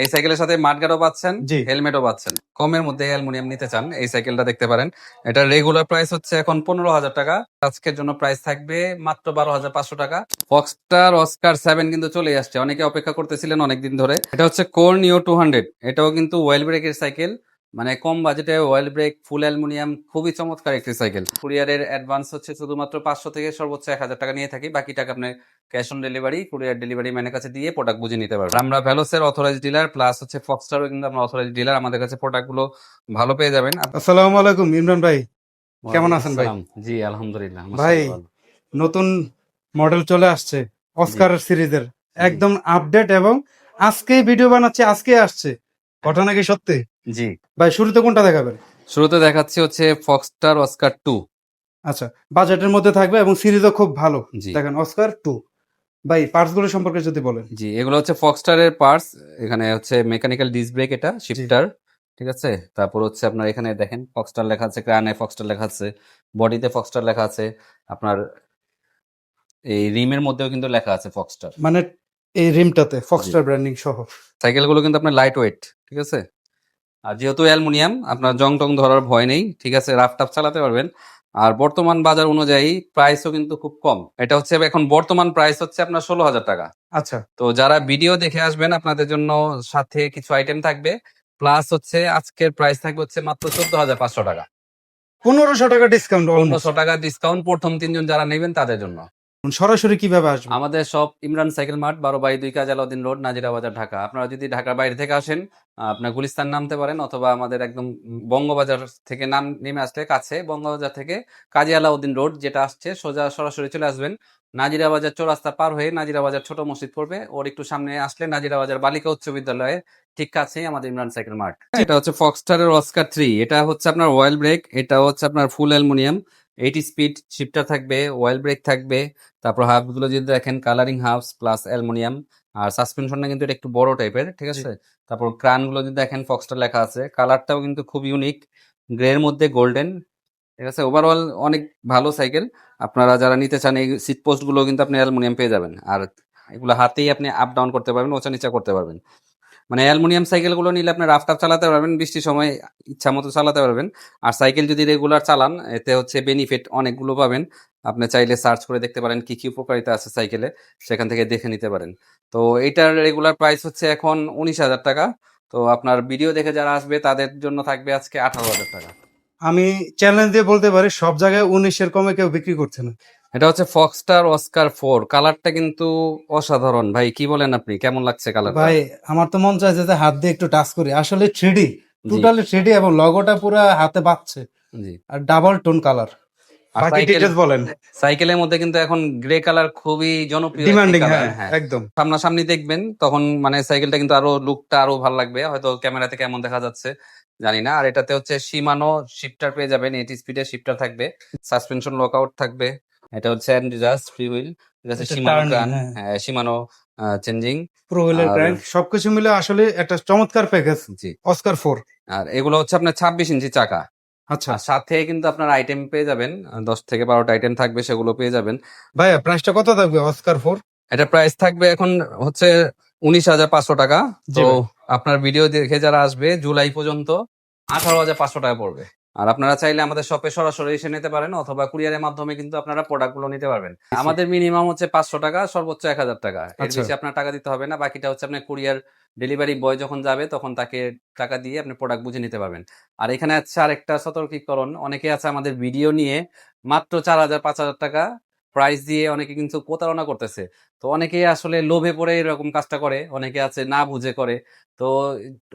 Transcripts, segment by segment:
এই সাইকেলের সাথে মাডগার্ডও পাচ্ছেন, জি। হেলমেটও পাচ্ছেন। কমের মধ্যে অ্যালুমিনিয়াম নিতে চান, এই সাইকেলটা দেখতে পারেন। এটা রেগুলার প্রাইস হচ্ছে এখন 15,000 টাকা। আজকের জন্য প্রাইস থাকবে মাত্র 12,500 টাকা। ফক্সটার অস্কার 7 কিন্তু চলে আসছে, অনেকে অপেক্ষা করতেছিলেন অনেকদিন ধরে। এটা হচ্ছে কর্নিও 200, এটাও কিন্তু ওয়েল ব্রেকের সাইকেল, মানে কম বাজেটে ওয়েল ব্রেক, ফুল অ্যালুমিনিয়াম, খুবই চমৎকার একটি সাইকেল। কুরিয়ারের অ্যাডভান্স হচ্ছে শুধুমাত্র 500 থেকে সর্বোচ্চ 1,000 টাকা নিয়ে থাকি, বাকি টাকা আপনি cash on delivery courier delivery ম্যানের কাছে দিয়ে প্রোডাক্ট বুঝে নিতে পারবেন। আমরা ভ্যালোসের অথরাইজ ডিলার, প্লাস হচ্ছে ফক্সটারও কিন্তু আমরা অথরাইজ ডিলার। আমাদের কাছে প্রোডাক্ট গুলো ভালো পেয়ে যাবেন। আসসালামু আলাইকুম ইমরান ভাই, কেমন আছেন ভাই? জি আলহামদুলিল্লাহ, ভাই মাশাআল্লাহ ভালো। নতুন মডেল চলে আসছে অস্কার সিরিজের, একদম আপডেট, এবং আজকেই ভিডিও বানাচ্ছি, আজকে আসছে। ঘটনা কি সত্যি? জি, ভাই শুরুতে কোনটা দেখাবেন? শুরুতে দেখাচ্ছি হচ্ছে ফক্সটার অস্কার 2। আচ্ছা, বাজেটের মধ্যে থাকবে এবং সিরিজও খুব ভালো। জি দেখেন অস্কার 2। ভাই পার্টস গুলো সম্পর্কে যদি বলেন। জি, এগুলো হচ্ছে ফক্সটারের পার্টস। এখানে হচ্ছে মেকানিক্যাল ডিস্ক ব্রেক, এটা জি। শিফটার, ঠিক আছে। তারপর হচ্ছে আপনার এখানে দেখেন ফক্সটার লেখা আছে, ক্রানে ফক্সটার লেখা আছে, বডিতে ফক্সটার লেখা আছে, আপনার এই রিমের মধ্যেও কিন্তু লেখা আছে ফক্সটার। মানে এই রিমটাতে জি, ফক্সটার ব্র্যান্ডিং সহ। সাইকেলগুলো কিন্তু আপনার লাইট ওয়েট, ঠিক আছে। আর যেহেতু অ্যালুমিনিয়াম, আপনার জং টং ধরার ভয় নেই, ঠিক আছে, রাফ টাফ চালাতে পারবেন। আর বর্তমান বাজার অনুযায়ী প্রাইসও কিন্তু খুব কম। এটা হচ্ছে এখন বর্তমান প্রাইস হচ্ছে আপনার 16,000 টাকা। আচ্ছা, তো যারা ভিডিও দেখে আসবেন আপনাদের জন্য সাথে কিছু আইটেম থাকবে, প্লাস হচ্ছে আজকের প্রাইস থাকবে হচ্ছে মাত্র 14,500 টাকা। 1500 টাকা ডিসকাউন্ট। 1500 টাকা ডিসকাউন্ট প্রথম 3 জন যারা নেবেন তাদের জন্য। সরাসরি কিভাবে আসবে? আমাদের সব ইমরান সাইকেল মার্ট, 12/2 কাজী আলাউদ্দিন রোড, নাজিরা বাজার, ঢাকা। আপনারা যদি ঢাকার বাইরে থেকে আসেন, আপনার গুলিস্তান নামতে পারেন, অথবা আমাদের একদম বঙ্গবাজার থেকে নেমে আসলে কাছে, বঙ্গবাজার থেকে কাজী আলাউদ্দিন রোড যেটা আসছে সোজা সরাসরি চলে আসবেন। নাজিরা বাজার চৌরাস্তা পার হয়ে নাজিরা বাজার ছোট মসজিদ পড়বে, ওর একটু সামনে আসলে নাজিরা বাজার বালিকা উচ্চ বিদ্যালয়ে ঠিক কাছেই আমাদের ইমরান সাইকেল মার্ট। এটা হচ্ছে ফক্সটারের অস্কার 3, এটা হচ্ছে আপনার অয়েল ব্রেক, এটা হচ্ছে আপনার ফুল অ্যালুমিনিয়াম, 80 স্পিড শিফটার থাকবে, অয়েল ব্রেক থাকবে। তারপর হাফ গুলো যদি দেখেন কালারিং হাফস প্লাস অ্যালুমিনিয়াম। আর সাসপেনশনটা কিন্তু এটা একটু বড় টাইপের, ঠিক জি। আছে। তারপর ক্রান গুলো যদি দেখেন ফক্সটার লেখা আছে, কালারটাও কিন্তু খুব ইউনিক, গ্রে এর মধ্যে গোল্ডেন, ঠিক আছে। ওভারঅল অনেক ভালো সাইকেল। আপনারা যারা নিতে চান এই সিট পোস্ট গুলো কিন্তু আপনি অ্যালুমিনিয়াম পেয়ে যাবেন। আর এগুলো হাতেই আপনি আপ ডাউন করতে পারবেন, ওচা নিচা করতে পারবেন। মানে অ্যালুমিনিয়াম সাইকেল গুলো নিলে আপনি রাফ টাফ চালাতে পারবেন, বৃষ্টির সময় ইচ্ছা মতো চালাতে পারবেন। আর সাইকেল যদি রেগুলার চালান, এতে হচ্ছে বেনিফিট অনেকগুলো পাবেন। আপনি চাইলে সার্চ করে দেখতে পারেন কি কি উপকারিতা আছে সাইকেলে, সেখান থেকে দেখে নিতে পারেন। তো এইটার রেগুলার প্রাইস হচ্ছে এখন 19,000 টাকা। তো আপনার ভিডিও দেখে যারা আসবে তাদের জন্য থাকবে আজকে 18,000 টাকা। আমি চ্যালেঞ্জ দিয়ে বলতে পারি সব জায়গায় 19-এর কমে কেউ বিক্রি করছে না। এটা হচ্ছে ফক্সটার অস্কার 4, কালারটা কিন্তু অসাধারণ। ভাই কি বলেন, আপনি কেমন লাগছে কালারটা? ভাই আমার তো মন চাইছে যে হাত দিয়ে একটু টাচ করি, আসলে 3D, জি টোটালি 3D, এবং লগোটা পুরো হাতে বাজছে। জি। আর ডাবল টোন কালার। আর বাকি ডিটেলস বলেন। সাইকেলের মধ্যে কিন্তু এখন গ্রে কালার খুবই জনপ্রিয় একটি ডিমান্ডিং, কালার। হ্যাঁ হ্যাঁ, একদম। সামনাসামনি দেখবেন তখন মানে সাইকেলটা কিন্তু আরো লুকটা আরো ভালো লাগবে, হয়তো ক্যামেরাতে কেমন দেখা যাচ্ছে জানি না। আর এটাতে হচ্ছে শিমানো শিফটার পেয়ে যাবেন, 80 স্পিডের শিফটার থাকবে, সাসপেনশন লকআউট থাকবে। এটা হচ্ছে অ্যান্ড্রাস ফ্রি হুইল, এটা হচ্ছে এটা শিমানো টার্নিং, ক্রান, হ্যাঁ। হ্যাঁ শিমানো চেঞ্জিং। প্রো হুইলের আর ক্র্যাঙ্ক সবকিছু মিলে আসলে একটা চমৎকার প্যাকেজ জি, অস্কার 4। আর এগুলো হচ্ছে আপনার 26 ইঞ্চি চাকা। আচ্ছা আর সাথে কিন্তু আপনার আইটেম পেয়ে যাবেন, 10 থেকে 12টা আইটেম থাকবে, সেগুলো পেয়ে যাবেন। ভাইয়া, প্রাইসটা কত থাকবে অস্কার 4? এটা প্রাইস থাকবে এখন হচ্ছে 19,500 টাকা। জি তো ভাই। আপনার ভিডিও দেখে যারা আসবে জুলাই পর্যন্ত 18,500 টাকা পড়বে। আর আপনারা চাইলে আমাদের শপে সরাসরি এসে নিতে পারেন, অথবা কুরিয়ারের মাধ্যমে কিন্তু আপনারা প্রোডাক্ট গুলো নিতে পারবেন। আমাদের মিনিমাম হচ্ছে 500 টাকা, সর্বোচ্চ 1,000 টাকা, এর আচ্ছা, বেশি আপনার টাকা দিতে হবে না। বাকিটা হচ্ছে আপনার কুরিয়ার ডেলিভারি বয় যখন যাবে তখন তাকে টাকা দিয়ে আপনি প্রোডাক্ট বুঝে নিতে পারবেন। আর এখানে আছে আরেকটা সতর্কীকরণ, অনেকে আছে আমাদের ভিডিও নিয়ে মাত্র 4,000 5,000 টাকা প্রাইস দিয়ে অনেকে কিন্তু প্রতারণা করতেছে। তো অনেকেই আসলে লোভে পড়ে এরকম কাজটা করে, অনেকে আছে না বুঝে করে। তো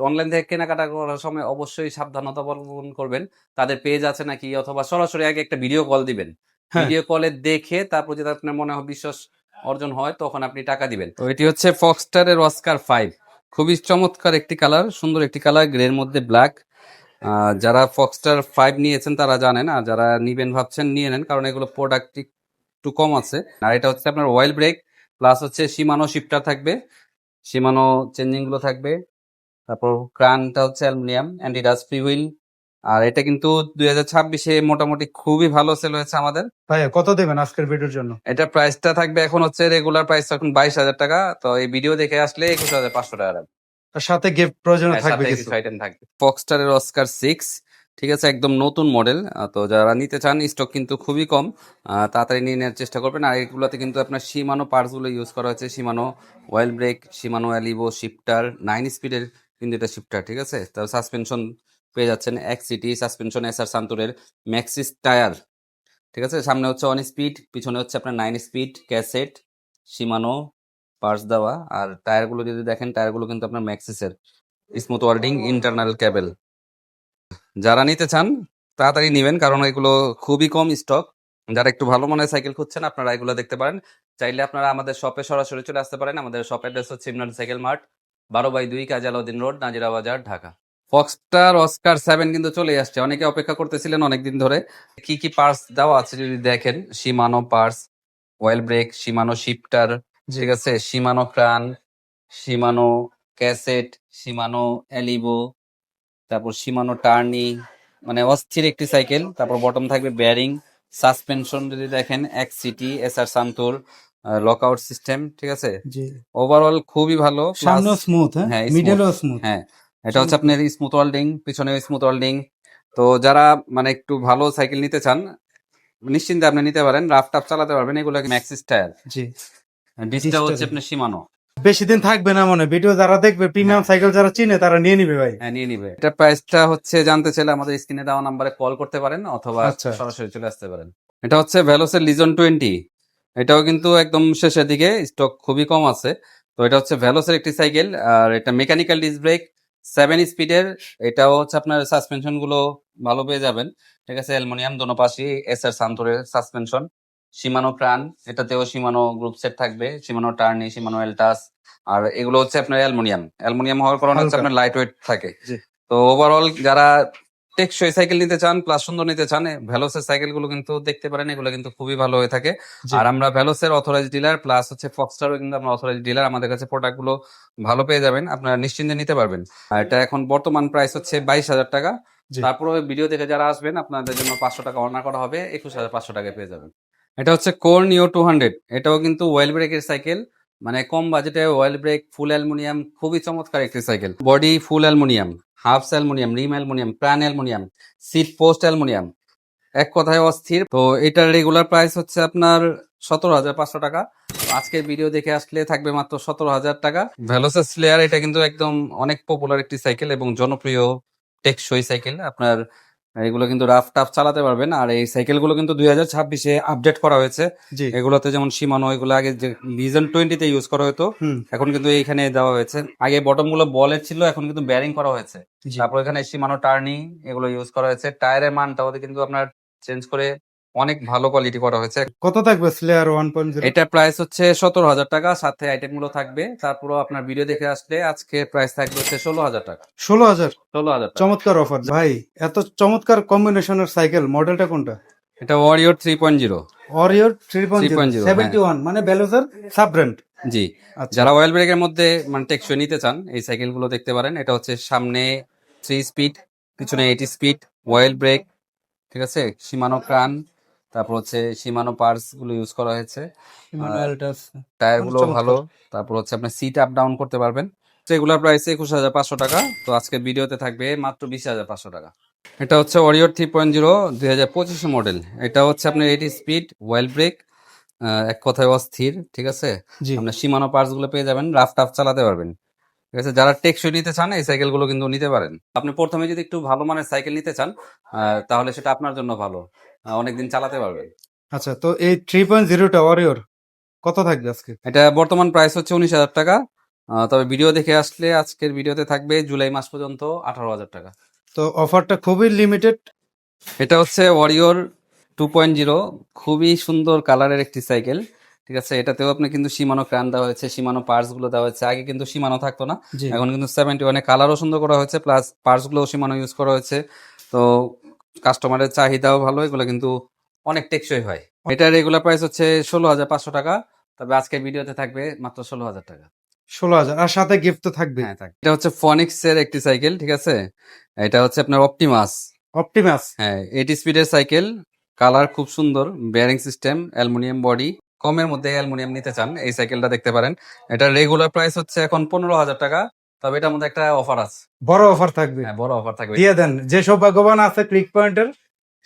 অনলাইন থেকে কেনাকাটা করার সময় অবশ্যই সাবধানতা অবলম্বন করবেন। তাদের পেজ আছে নাকি, অথবা সরাসরি আগে একটা ভিডিও কল দিবেন। হ্যাঁ। ভিডিও কলে দেখে তারপর যদি আপনার মনে হয় বিশ্বাস অর্জন হয় তখন আপনি টাকা দিবেন। তো এটি হচ্ছে ফক্সটারের অস্কার 5, খুবই চমৎকার একটি কালার, সুন্দর একটি কালার, গ্রের মধ্যে ব্ল্যাক। যারা ফক্সটার 5 নিয়েছেন তারা জানেন, আর যারা নিবেন ভাবছেন নিয়ে নেন, কারণ এগুলো প্রোডাক্ট একটু কম আছে। আর এটা হচ্ছে আপনার অয়েল ব্রেক, প্লাস হচ্ছে শিমানো শিফটার থাকবে, শিমানো চেঞ্জিং গুলো থাকবে। তারপর ক্রানটা হচ্ছে অ্যালুমিনিয়াম, অ্যান্টিডাস ফ্রি হুইল। আর এটা কিন্তু 2026-এ মোটামুটি খুবই ভালো সেল হয়েছে আমাদের। ভাইয়া কত দেবেন আজকের ভিডিওর জন্য? এটা প্রাইসটা থাকবে এখন হচ্ছে রেগুলার প্রাইস এখন 22,000 টাকা। তো এই ভিডিও দেখে আসলে 21,500 টাকা। আর সাথে গিফট প্রয়োজন হ্যাঁ, থাকবে সাথে কিছু। কিছু আইটেম থাকবে। ফক্সটারের অস্কার 6, ঠিক আছে, একদম নতুন মডেল। তো যারা নিতে চান স্টক কিন্তু খুবই কম, তাড়াতাড়ি নিয়ে নেওয়ার চেষ্টা করবেন। আর এগুলোতে কিন্তু আপনার শিমানো পার্টসগুলো ইউজ করা হয়েছে, Shimano oil brake, Shimano Alivio shifter, 9 স্পিডের কিন্তু এটা শিফটার, ঠিক আছে। তারপর সাসপেনশন পেয়ে যাচ্ছেন এক্সিটি সাসপেনশন, এসআর সান্তুরের ম্যাক্সিস টায়ার, ঠিক আছে। সামনে হচ্ছে 1 স্পিড, পিছনে হচ্ছে আপনার 9 স্পিড ক্যাসেট, শিমানো পার্টস দেওয়া। আর টায়ারগুলো যদি দেখেন, টায়ারগুলো কিন্তু আপনার ম্যাক্সিসের স্মুথ ওয়ার্ডিং ইন্টারনাল কেবল। যারা নিতে চান তাড়াতাড়ি নেবেন, কারণ এগুলো খুবই কম স্টক। যারা একটু ভালো মানের সাইকেল খুঁজছেন আপনারা এগুলো দেখতে পারেন। চাইলে আপনারা আমাদের শপে সরাসরি চলে আসতে পারেন। আমাদের শপ অ্যাড্রেস হচ্ছে ইমরান সাইকেল মার্ট, 12/2 কাজী আলাউদ্দিন রোড, নাজিরা বাজার, ঢাকা। ফক্সটার অস্কার 7 কিন্তু চলে আসছে, অনেকে অপেক্ষা করতেছিলেন অনেকদিন ধরে। কি কি পার্টস দেওয়া আছে যদি দেখেন, শিমানো পার্টস, অয়েল ব্রেক, শিমানো শিফটার, ঠিক আছে, শিমানো ক্রান, শিমানো ক্যাসেট, শিমানো অ্যালিভো, তারপর শিমানো টার্নি, মানে অস্থির একটি সাইকেল। তারপর বটম থাকবে বেয়ারিং, সাসপেনশন যদি দেখেন এক্সিটি, এসআর সান্তুর, লকআউট সিস্টেম, ঠিক আছে। জি, ওভারঅল খুবই ভালো, প্লাস সামনেও স্মুথ, হ্যাঁ, হ্যাঁ স্মুথ, মিডলও স্মুথ। হ্যাঁ এটা হচ্ছে আপনার স্মুথ ওয়ার্ল্ডিং, পিছনে স্মুথ ওয়ার্ল্ডিং। তো যারা মানে একটু ভালো সাইকেল নিতে চান নিশ্চিন্তে আপনি নিতে পারেন, রাফ টাফ চালাতে পারবেন। এগুলো ম্যাক্সিস টায়ার, জি, ডিসটা হচ্ছে আপনার শিমানো। বেশি দিন থাকবে না মনে, ভিডিও যারা দেখবে প্রিমিয়াম সাইকেল যারা চিনে তারা নিয়ে নিবে ভাই। হ্যাঁ নিয়ে নিবে। এটা প্রাইসটা হচ্ছে জানতে চাইলে আমাদের স্ক্রিনে দেওয়া নাম্বারে কল করতে পারেন, অথবা আচ্ছা, সরাসরি চলে আসতে পারেন। এটা হচ্ছে ভেলোসের লিজন 20, এটাও কিন্তু একদম শেষের দিকে, স্টক খুবই কম আছে। তো এটা হচ্ছে ভেলোসের একটি সাইকেল, আর এটা মেকানিক্যাল ডিস্ক ব্রেক, 7 স্পিডের। এটাও হচ্ছে আপনার সাসপেনশন গুলো ভালো পেয়ে যাবেন, ঠিক আছে, অ্যালুমিনিয়াম দোনো পাশে, এসআর সান্তোরের সাসপেনশন, শিমানো প্রাণ, এটাতেও শিমানো গ্রুপ সেট থাকবে, শিমানো টার্নি, শিমানো এলটাস। আর এগুলো হচ্ছে আপনার অ্যালুমিনিয়াম হওয়ার কারণে হচ্ছে হালকা। আপনার লাইট ওয়েট থাকে। জি। তো ওভারঅল যারা টেকসই সাইকেল নিতে চান প্লাস সুন্দর নিতে চান, ভ্যালোসের সাইকেল গুলো কিন্তু দেখতে পারেন, এগুলো কিন্তু খুবই ভালো হয়ে থাকে। জি। আর আমরা ভ্যালোসের অথরাইজ ডিলার, প্লাস হচ্ছে ফক্সটারও কিন্তু আমরা অথরাইজ ডিলার। আমাদের কাছে প্রোডাক্ট গুলো ভালো পেয়ে যাবেন, আপনারা নিশ্চিন্তে নিতে পারবেন। আর এটা এখন বর্তমান প্রাইস হচ্ছে 22,000 টাকা। জি। তারপরে ভিডিও দেখে যারা আসবেন আপনাদের জন্য 500 টাকা অনার করা হবে, 21,500 টাকায় পেয়ে যাবেন। এটা হচ্ছে কোর নিও 200, এটাও কিন্তু ওয়েল ব্রেকের সাইকেল, মানে কম বাজেটে ওয়েল ব্রেক, ফুল অ্যালুমিনিয়াম, খুবই চমৎকার একটি cycle. Body full aluminium, hubs aluminium, rim aluminium, প্রাণ অ্যালুমিনিয়াম, সিট পোস্ট অ্যালুমিনিয়াম, এক কথায় অস্থির। তো এটার রেগুলার প্রাইস হচ্ছে আপনার 17,500 টাকা। আজকের ভিডিও দেখে আসলে থাকবে মাত্র 17,000 টাকা। ভেলোসিস স্লেয়ার এটা কিন্তু একদম অনেক পপুলার একটি সাইকেল এবং জনপ্রিয় টেকসই সাইকেল। আপনার এগুলো কিন্তু রাফ টাফ চালাতে পারবেন। আর এই সাইকেলগুলো কিন্তু 2026-এ আপডেট করা হয়েছে। জি। এগুলোতে যেমন শিমানো, এগুলো আগে যে লিজন 20-তে ইউজ করা হতো, হুম। এখন কিন্তু এইখানে দেওয়া হয়েছে। আগে বটম গুলো বলের ছিল, এখন কিন্তু ব্যারিং করা হয়েছে। জি। তারপর এখানে শিমানো টার্নি এগুলো ইউজ করা হয়েছে। টায়ারের মানটাও কিন্তু আপনার চেঞ্জ করে অনেক ভালো কোয়ালিটি করা হয়েছে। কত থাকবে স্লেয়ার 1.0? এটা প্রাইস হচ্ছে 17,000 টাকা, সাথে আইটেম গুলো থাকবে। তারপর আপনার ভিডিও দেখে আসলে আজকে প্রাইস থাকবে হচ্ছে 16,000 টাকা। 16,000? 16,000 টাকা। চমৎকার অফার ভাই। এত চমৎকার কম্বিনেশনের সাইকেল, মডেলটা কোনটা? এটা ওয়ারিয়র 3.0। ওরিয়র 3.0 3.0, 71, মানে ভেলোসের সাব ব্র্যান্ড। জি। আচ্ছা। যারা অয়েল ব্রেকের মধ্যে মানে টেকসই নিতে চান এই সাইকেল গুলো দেখতে পারেন। এটা হচ্ছে সামনে 3 স্পিড, পিছনে 8 স্পিড, অয়েল ব্রেক, ঠিক আছে, শিমানো ক্রান, তারপর হচ্ছে শিমানো পার্টস গুলো ইউজ করা হয়েছে। টায়ার গুলো চমৎকার। ভালো। তারপর হচ্ছে আপনি সিট আপ ডাউন করতে পারবেন। রেগুলার প্রাইস 21,500 টাকা। তো আজকে ভিডিওতে থাকবে মাত্র 20,500 টাকা। এটা হচ্ছে ওরিয়র 3.0 2025 মডেল। এটা হচ্ছে আপনার 8 স্পিড, ওয়েল ব্রেক, এক কথায় অস্থির, ঠিক আছে। জি। আপনার সীমানো পার্টস গুলো পেয়ে যাবেন, রাফ টাফ চালাতে পারবেন, ঠিক আছে। যারা টেকসই নিতে চান এই সাইকেল গুলো কিন্তু নিতে পারেন। আপনি প্রথমে যদি একটু ভালো মানের সাইকেল নিতে চান, তাহলে সেটা আপনার জন্য ভালো, অনেকদিন চালাতে পারবেন। আচ্ছা, তো এই 3.0টা ওরিয়র কত থাকবে আজকে? এটা বর্তমান প্রাইস হচ্ছে 19,000 টাকা। তবে ভিডিও দেখে আসলে আজকের ভিডিওতে থাকবে জুলাই মাস পর্যন্ত 18,000 টাকা। তো অফারটা খুবই লিমিটেড। এটা হচ্ছে ওয়ারিয়র 2.0, খুবই সুন্দর কালারের একটি সাইকেল, ঠিক আছে। এটাতেও আপনি কিন্তু সীমানো ক্রান দেওয়া হয়েছে, সীমানো পার্টস গুলো দেওয়া হয়েছে। আগে কিন্তু সীমানো থাকতো না, জি। এখন কিন্তু 71 কালারও সুন্দর করা হয়েছে, প্লাস পার্টস গুলো সীমানো ইউজ করা হয়েছে। তো কাস্টমারের চাহিদাও ভালো, এগুলো কিন্তু অনেক টেকসই হয়। এটা রেগুলার প্রাইস হচ্ছে 16,500 টাকা। তবে আজকের ভিডিওতে থাকবে মাত্র 16,000 টাকা। 16,000, আর সাথে গিফট তো থাকবে। হ্যাঁ থাকবে। এটা হচ্ছে ফনিক্স এর একটি সাইকেল, ঠিক আছে। এটা হচ্ছে আপনার অপটিমাস, অপটিমাস। হ্যাঁ 8 স্পিডের সাইকেল, কালার খুব সুন্দর, বেয়ারিং সিস্টেম, অ্যালুমিনিয়াম বডি। কমের মধ্যে অ্যালুমিনিয়াম নিতে চান এই সাইকেলটা দেখতে পারেন। এটা রেগুলার প্রাইস হচ্ছে এখন 15,000 টাকা। তবে এটার মধ্যে একটা অফার আছে। বড় অফার থাকবে, হ্যাঁ, বড় অফার থাকবে। দিয়ে দেন, যে সৌভাগ্যবান আছে ক্লিক পয়েন্টের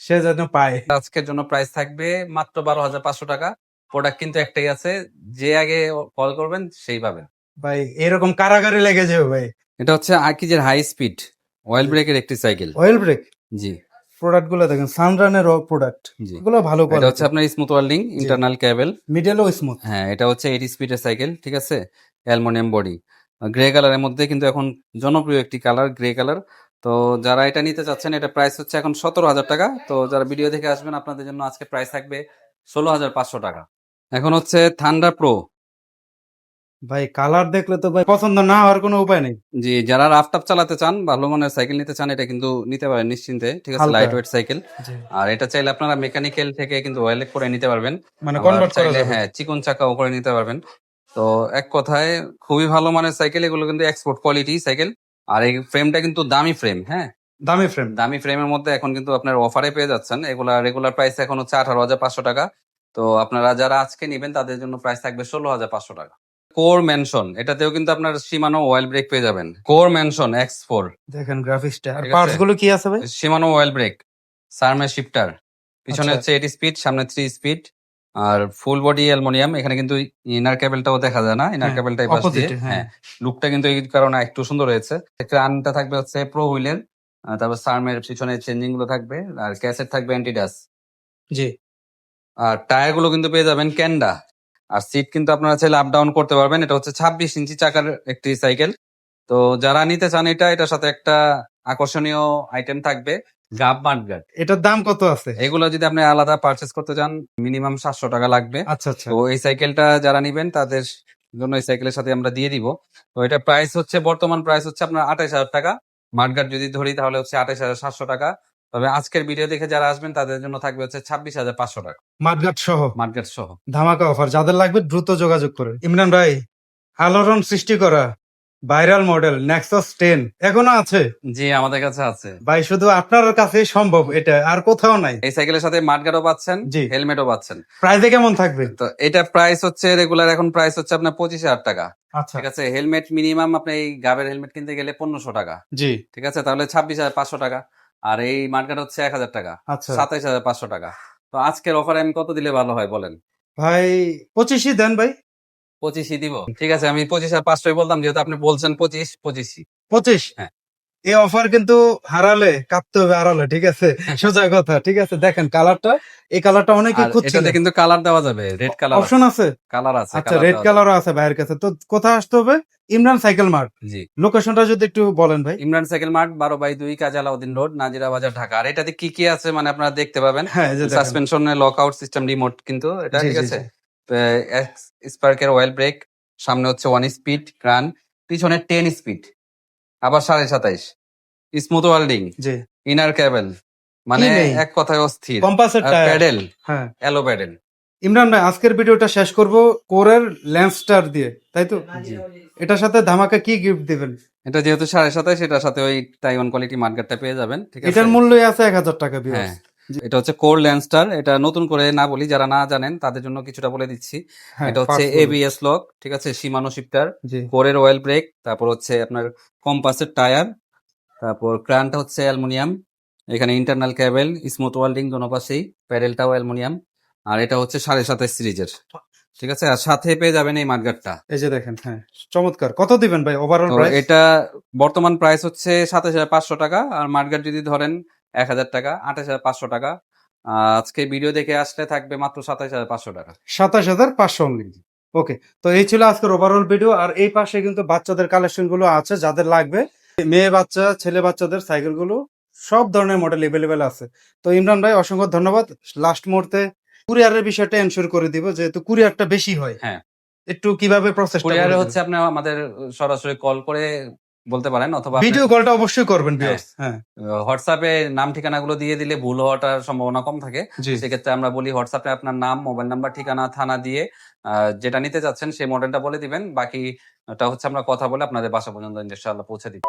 সে যেন পায়। আজকের জন্য প্রাইস থাকবে মাত্র 12,500 টাকা। প্রোডাক্ট কিন্তু একটাই আছে, যে আগে কল করবেন সেই পাবেন। ভাই এরকম কারাগারি লেগে যাবে ভাই। এটা হচ্ছে আকিজের হাই স্পিড অয়েল ব্রেকের একটি সাইকেল। অয়েল ব্রেক জি প্রোডাক্ট গুলো দেখেন, সানরানের প্রোডাক্ট, জি। এগুলো ভালো এটা কোয়ালিটি, হচ্ছে আপনার স্মুথ ওয়েল্ডিং, ইন্টারনাল কেবল, মিডলও স্মুথ। হ্যাঁ এটা হচ্ছে 80 স্পিডের সাইকেল, ঠিক আছে, অ্যালুমিনিয়াম বডি, গ্রে কালারের মধ্যে কিন্তু এখন জনপ্রিয় একটি কালার গ্রে কালার। তো যারা এটা নিতে চাচ্ছেন, এটা প্রাইস হচ্ছে এখন 17,000 টাকা। তো যারা ভিডিও দেখে আসবেন আপনাদের জন্য আজকে প্রাইস থাকবে 16,500 টাকা। এখন হচ্ছে থান্ডার প্রো। ভাই কালার দেখলে তো ভাই পছন্দ না হওয়ার কোনো উপায় নেই। জি, যারা রাফটাপ চালাতে চান, ভালো মানের সাইকেল নিতে চান, এটা কিন্তু নিতে পারেন নিশ্চিন্তে, ঠিক আছে, হালকা। Light weight cycle. জি। আর এটা চাইলে আপনারা মেকানিক্যাল থেকে কিন্তু অয়েল করে নিতে পারবেন, মানে আবার কনভার্ট করা চাইলে যাবে। হ্যাঁ চিকন চাকাও করে নিতে পারবেন। তো এক কথায় খুবই ভালো মানের সাইকেল, এগুলো কিন্তু এক্সপোর্ট কোয়ালিটি সাইকেল। আর এই ফ্রেমটা কিন্তু দামি ফ্রেম, হ্যাঁ দামি ফ্রেম। দামি ফ্রেমের মধ্যে এখন কিন্তু আপনার অফারে পেয়ে যাচ্ছেন। এগুলা রেগুলার প্রাইস এখন হচ্ছে 18,500 টাকা। তো আপনারা যারা আজকে নেবেন তাদের জন্য প্রাইস থাকবে 16,500 টাকা। কোর মেনশন, এটাতেও কিন্তু আপনার শিমানো অয়েল ব্রেক পেয়ে যাবেন। কোর মেনশন X4, দেখেন গ্রাফিক্সটা, আর ঠিক আছে। পার্টস গুলো কি আছে ভাই? শিমানো অয়েল ব্রেক, সার্মের শিফটার, পিছনে আচ্ছা। হচ্ছে 80 স্পিড, সামনে 3 স্পিড, আর ফুল বডি অ্যালুমিনিয়াম। এখানে কিন্তু ইনার কেবলটাও দেখা যায় না, ইনার হ্যাঁ, কেবলটা এই পাশ দিয়ে, opposite, হ্যাঁ। হ্যাঁ লুকটা কিন্তু এই কারণে একটু সুন্দর হয়েছে। ক্রানটা থাকবে হচ্ছে প্রো হুইলের, তারপর সার্মের পিছনে চেঞ্জিং গুলো থাকবে, আর ক্যাসেট থাকবে অ্যান্টিডাস। জি। আর টায়ার গুলো কিন্তু পেয়ে যাবেন ক্যান্ডা। আর সিট কিন্তু আপনারা চাইলে আপ ডাউন করতে পারবেন। এটা হচ্ছে 26 ইঞ্চি চাকার একটি সাইকেল। তো যারা নিতে চান এটার সাথে একটা আকর্ষণীয় আইটেম থাকবে, গাব মাঠগার্ড। এটার দাম কত আছে? এগুলো যদি আপনি আলাদা পারচেস করতে চান মিনিমাম 700 টাকা লাগবে। আচ্ছা আচ্ছা। তো এই সাইকেলটা যারা নিবেন তাদের জন্য এই সাইকেলের সাথে আমরা দিয়ে দিব। তো এটা প্রাইস হচ্ছে, বর্তমান প্রাইস হচ্ছে আপনার 28,000 টাকা। মাঠগার্ড যদি ধরি তাহলে হচ্ছে 28,700 টাকা। তবে আজকের ভিডিও দেখে যারা আসবেন তাদের জন্য থাকবে হচ্ছে 26,500 টাকা, মাঠঘাট সহ মাঠগার্ড সহ। ধামাকা অফার, যাদের লাগবে দ্রুত যোগাযোগ করে। ইমরান ভাই, আলোড়ন সৃষ্টি করা ভাইরাল মডেল নেক্সাস 10 এখনো আছে? জি, আমাদের কাছে আছে ভাই শুধু আপনার কাছেই সম্ভব, এটা আর কোথাও নাই। এই সাইকেলের সাথে মাঠগার্ডও পাচ্ছেন, জি। হেলমেটও পাচ্ছেন। প্রাইসে কেমন থাকবে? তো এটা প্রাইস হচ্ছে রেগুলার এখন প্রাইস হচ্ছে আপনার 25,000 টাকা, আচ্ছা। ঠিক আছে। হেলমেট মিনিমাম আপনি এই গাবের হেলমেট কিনতে গেলে 1500 টাকা, জি। ঠিক আছে, তাহলে 26,500 টাকা। আর এই মার্কেট হচ্ছে 1,000 টাকা, আচ্ছা 27,500 টাকা। তো আজকের অফারে আমি কত দিলে ভালো হয় বলেন? ভাই 25ই দেন ভাই। 25ই দিব, ঠিক আছে। আমি 25,500 বলতাম, যেহেতু আপনি বলছেন 25ই। 25। হ্যাঁ। এই অফার কিন্তু হারালে কাঁপতে হবে, হারালে, ঠিক আছে, সোজা কথা, ঠিক আছে। দেখেন কালারটা, এই কালারটা অনেকে আর খুঁজছিল, এটাতে কিন্তু কালার দেওয়া যাবে, রেড কালার অপশন আছে। কালার আছে, আচ্ছা, রেড কালারও আছে ভাইয়ের কাছে। তো কোথায় আসতে হবে? Imran cycle mart. জি, লোকেশনটা যদি একটু বলেন ভাই। ইমরান সাইকেল মার্ট, 12/2 কাজী আলাউদ্দিন রোড, নাজিরা বাজার, ঢাকা। আর এটাতে কি কি আছে মানে আপনারা দেখতে পাবেন। হ্যাঁ, এই যে দেখেন। সাসপেনশনে লক আউট সিস্টেম, রিমোট কিন্তু এটা, জি, ঠিক জি, আছে। জি। স্পার্কের অয়েল ব্রেক, সামনে হচ্ছে 1 স্পিড ক্রান, পিছনে 10 স্পিড, আবার 27.5 স্মুথ ওয়েল্ডিং, জি। ইনার কেবল, মানে কি নেই? এক কথায় অস্থির। কম্পাসের টায়ার। প্যাডেল, হ্যাঁ। Alloy pedal. ইমরান ভাই, আজকের ভিডিওটা শেষ করব কোরের ল্যাম্পস্টার দিয়ে, তাই তো? জি। এটার সাথে ধামাকা কি গিফট দিবেন? এটা যেহেতু 27.5, এটার সাথে ওই টাইওয়ান কোয়ালিটি মার্কেটটা পেয়ে যাবেন, ঠিক আছে। এটার মূল্যই আছে 1,000 টাকা। হ্যাঁ, এটা হচ্ছে কোর ল্যান্ডস্টার। এটা নতুন করে না বলি, যারা না জানেন তাদের জন্য কিছুটা বলে দিচ্ছি। হ্যাঁ, এটা হচ্ছে parts গুলো। এবিএস লক, ঠিক আছে, শিমানো শিফটার, জি। কোরের অয়েল ব্রেক, তারপর হচ্ছে আপনার কম্পাসের টায়ার, তারপর ক্রানটা হচ্ছে অ্যালুমিনিয়াম, এখানে ইন্টারনাল কেবল, স্মুথ ওয়েল্ডিং দোনো পাশেই, প্যাডেলটাও অ্যালুমিনিয়াম। আর এটা হচ্ছে 27.5 সিরিজের, ঠিক আছে। আর সাথে পেয়ে যাবেন এই মার্গারটা। এই যে দেখেন, হ্যাঁ চমৎকার। কত দিবেন ভাই ওভারঅল তো প্রাইস? এটা বর্তমান প্রাইস হচ্ছে 27,500 টাকা। আর মার্গার যদি ধরেন 1,000 টাকা, 28,500 টাকা। আজকে ভিডিও দেখে আসলে থাকবে মাত্র 27,500 টাকা। 27,500 অনলি। ওকে, তো এই ছিল আজকের ওভারঅল ভিডিও। আর এই পাশে কিন্তু বাচ্চাদের কালেকশন গুলো আছে, যাদের লাগবে, মেয়ে বাচ্চা ছেলে বাচ্চাদের সাইকেল গুলো সব ধরনের মডেল এভেলেবেল আছে। তো ইমরান ভাই অসংখ্য ধন্যবাদ। লাস্ট মুহূর্তে কুরিয়ারের বিষয়টা এনশিওর করে দিব, যেহেতু কুরিয়ারটা বেশি হয়। হ্যাঁ, একটু কিভাবে প্রসেসটা কুরিয়ারে হচ্ছে আপনি আমাদের সরাসরি কল করে বলতে পারেন, অথবা ভিডিও কলটা অবশ্যই করবেন ভিউয়ার্স। হ্যাঁ, হোয়াটসঅ্যাপে নাম ঠিকানাগুলো দিয়ে দিলে ভুল হওয়াটার সম্ভাবনা কম থাকে। জি। সেক্ষেত্রে আমরা বলি হোয়াটসঅ্যাপে আপনার নাম, মোবাইল নাম্বার, ঠিকানা, থানা দিয়ে যেটা নিতে চাচ্ছেন সেই মডেলটা বলে দিবেন। বাকিটা হচ্ছে আমরা কথা বলে আপনাদের বাসা পর্যন্ত ইনশাআল্লাহ পৌঁছে দিই।